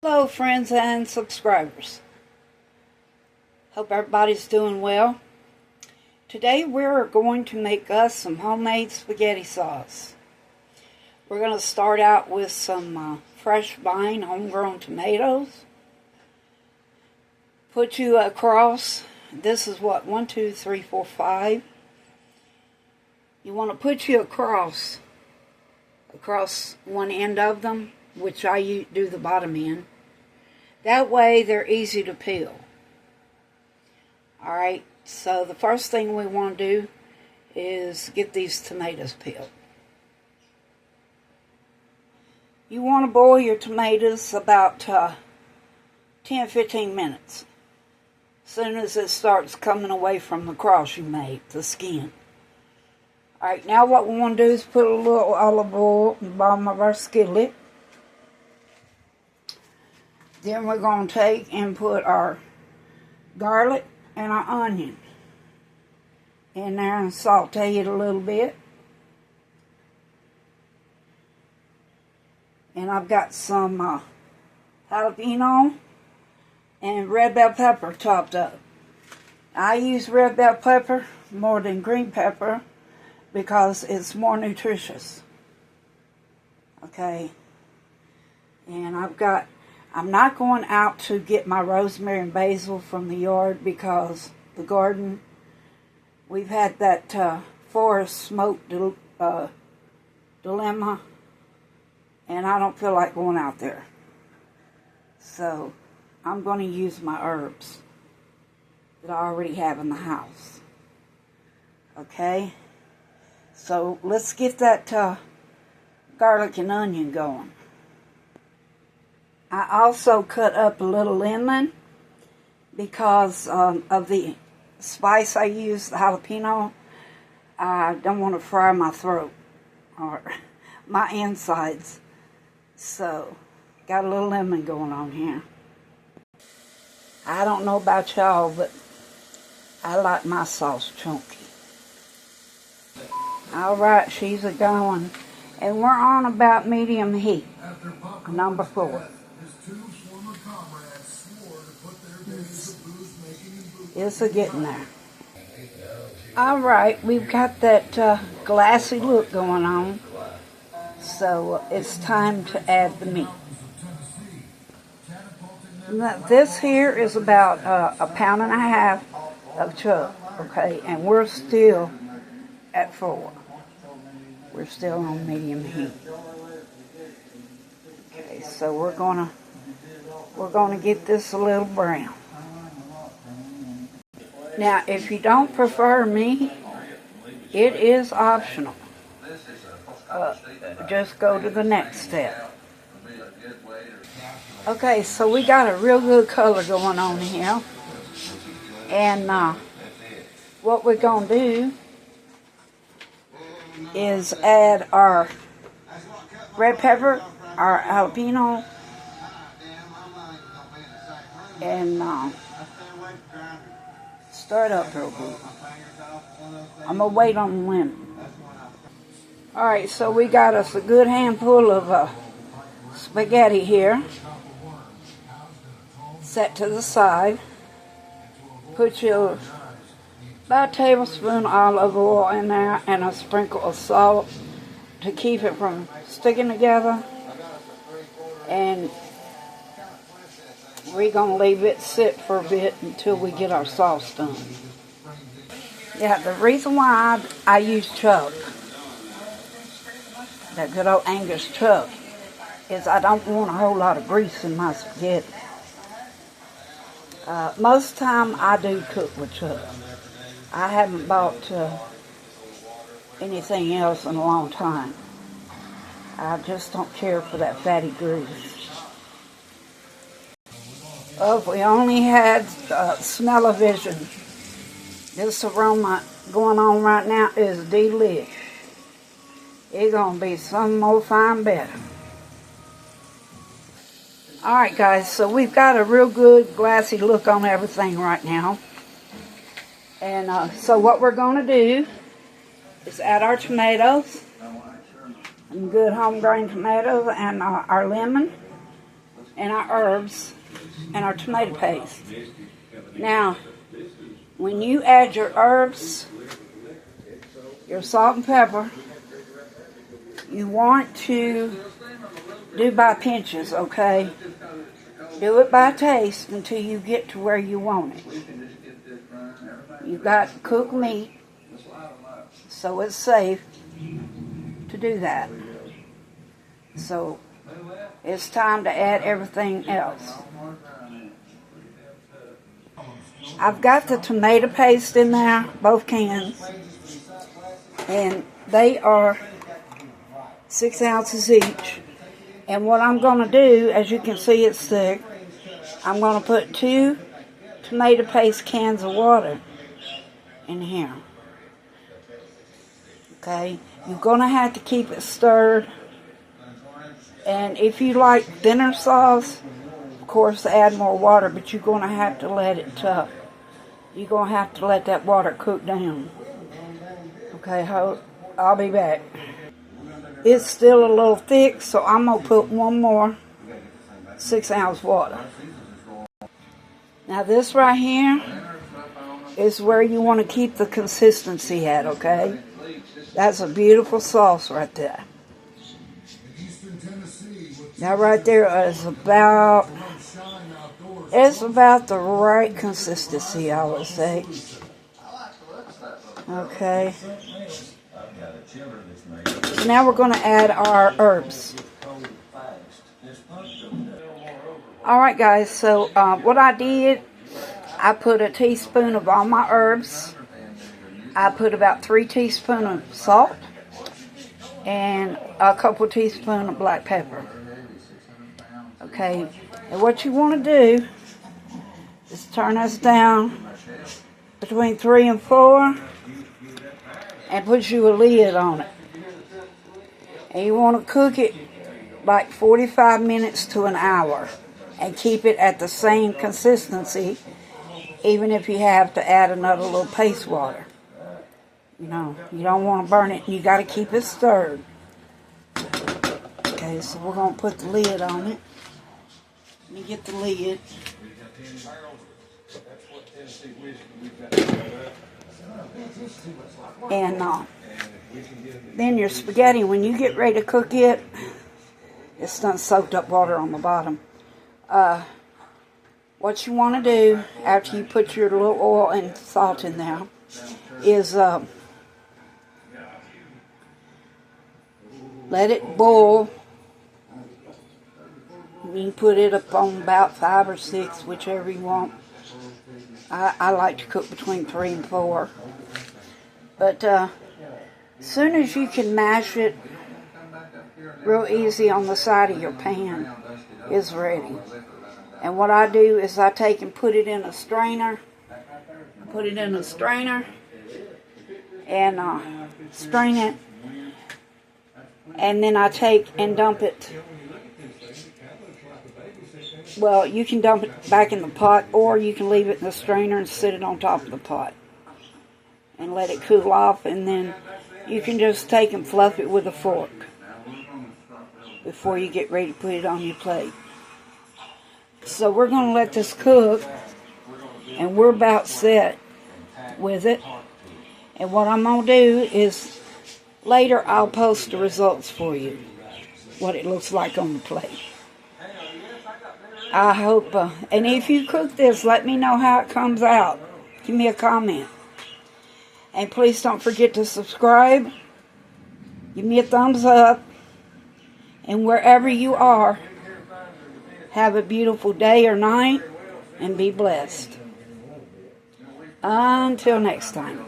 Hello friends and subscribers. Hope everybody's doing well. Today we're going to make us some homemade spaghetti sauce. We're going to start out with some fresh vine homegrown tomatoes. Put you across, this is what, 1, 2, 3, 4, 5. You want to put you across one end of them, which I do the bottom end. That way they're easy to peel. Alright, so the first thing we want to do is get these tomatoes peeled. You want to boil your tomatoes about 10-15 minutes. As soon as it starts coming away from the cross you made, the skin. Alright, now what we want to do is put a little olive oil in the bottom of our skillet. Then we're going to take and put our garlic and our onion in there and saute it a little bit. And I've got some jalapeno and red bell pepper chopped up. I use red bell pepper more than green pepper because it's more nutritious. Okay. And I'm not going out to get my rosemary and basil from the yard because the garden, we've had that forest smoke dilemma, and I don't feel like going out there. So I'm going to use my herbs that I already have in the house. Okay, so let's get that garlic and onion going. I also cut up a little lemon because of the spice I use, the jalapeno. I don't want to fry my throat or my insides. So, got a little lemon going on here. I don't know about y'all, but I like my sauce chunky. Alright, she's a-going. And we're on about medium heat, number 4. It's a-getting there. Alright, we've got that glassy look going on. So it's time to add the meat. Now, this here is about 1.5 pounds of chuck. Okay, and we're still at 4. We're still on medium heat. Okay, so we're gonna get this a little brown. Now, if you don't prefer meat, it is optional. Just go to the next step. Okay, so we got a real good color going on here. And what we're going to do is add our red pepper, our jalapeno, and stir it up real good. I'm going to wait on the lemon. Alright, so we got us a good handful of spaghetti here. Set to the side. Put your about a tablespoon olive oil in there and a sprinkle of salt to keep it from sticking together. And we're going to leave it sit for a bit until we get our sauce done. Yeah, the reason why I use chuck, that good old Angus chuck, is I don't want a whole lot of grease in my spaghetti. Most of the time I do cook with chuck. I haven't bought anything else in a long time. I just don't care for that fatty grease. Oh, if we only had smell-o-vision. This aroma going on right now is delish. It's going to be some more fine better. Alright guys, so we've got a real good glassy look on everything right now. And so what we're going to do is add our tomatoes. Some good homegrown tomatoes and our lemon. and our herbs and our tomato paste. Now, when you add your herbs, your salt and pepper, you want to do by pinches, okay? Do it by taste until you get to where you want it. You've got cooked meat, so it's safe to do that. So it's time to add everything else. I've got the tomato paste in there, both cans, and they are 6 ounces each. And what I'm going to do, as you can see it's thick, I'm going to put 2 tomato paste cans of water in here. Okay, you're going to have to keep it stirred. And if you like thinner sauce, of course add more water, but you're going to have to let it you're going to have to let that water cook down. Okay, I'll be back. It's still a little thick, so I'm going to put one more 6 ounce water. Now this right here is where you want to keep the consistency at, okay? That's a beautiful sauce right there. Now right there is about the right consistency, I would say. Okay. So now we're going to add our herbs. Alright guys, so what I did, I put a teaspoon of all my herbs. I put about 3 teaspoons of salt and a couple teaspoons of black pepper. Okay, and what you want to do is turn this down between 3 and 4 and put you a lid on it. And you want to cook it like 45 minutes to an hour and keep it at the same consistency, even if you have to add another little paste water. You know, you don't want to burn it, and you got to keep it stirred. Okay, so we're going to put the lid on it. Let me get the lid. And then your spaghetti, when you get ready to cook it, it's done soaked up water on the bottom. What you want to do after you put your little oil and salt in there is let it boil. You can put it up on about 5 or 6, whichever you want. I like to cook between 3 and 4. But as soon as you can mash it real easy on the side of your pan, it's ready. And what I do is I take and put it in a strainer. And strain it. And then I take and dump it. Well, you can dump it back in the pot, or you can leave it in the strainer and sit it on top of the pot and let it cool off, and then you can just take and fluff it with a fork before you get ready to put it on your plate. So we're going to let this cook, and we're about set with it. And what I'm going to do is later I'll post the results for you, what it looks like on the plate. I hope, and if you cook this, let me know how it comes out. Give me a comment. And please don't forget to subscribe. Give me a thumbs up. And wherever you are, have a beautiful day or night, and be blessed. Until next time.